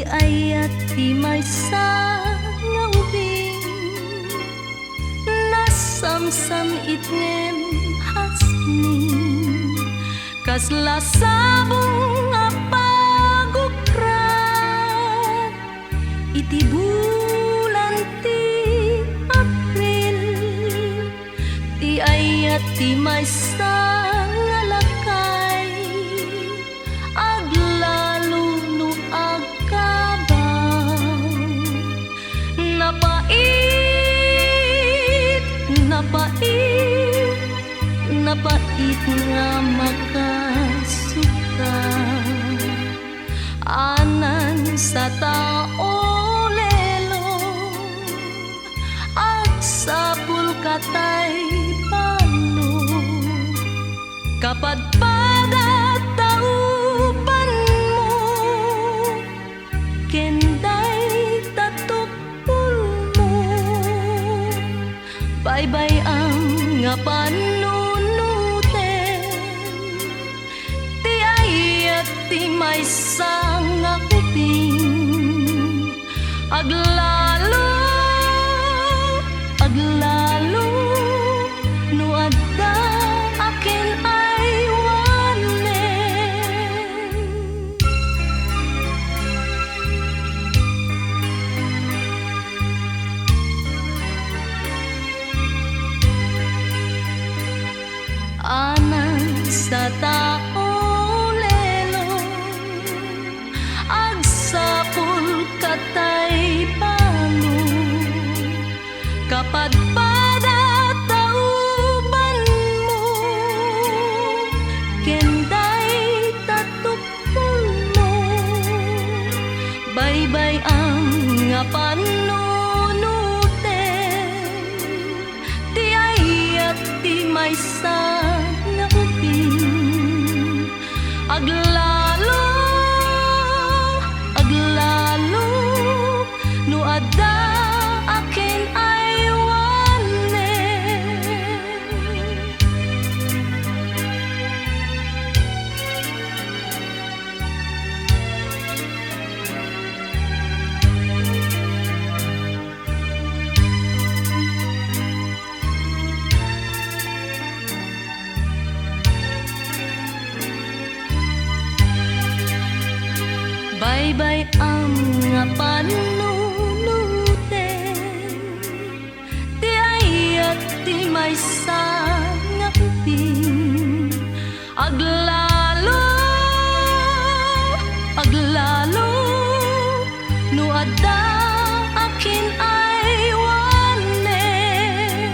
Ti ayat ti maysa nga ubing nasamsam itngem hasning kasla sabong nga pagukrat iti bulan ti April. Ti ayat ti maysa nga lakay aglalo no agkabang napait nga makasuka anan sa tao lelong agsapul katay pano kapadpadat taupan mo kenday tatupul mo baybay ang nga panunuten ti ayat ti maysa nga kuping aglalo no adda akin ay wanen. Anan sa tao lelong agsapul katay pano kapadpadat tauban mo kenday tatupul mo baybay ang nga panunuten ti ayat ti maysa nga uping aglalo no adda akin ay wanen. Baybay ang nga panunuten ti ayat ti maysa nga uping aglalo no adda akin ay wanen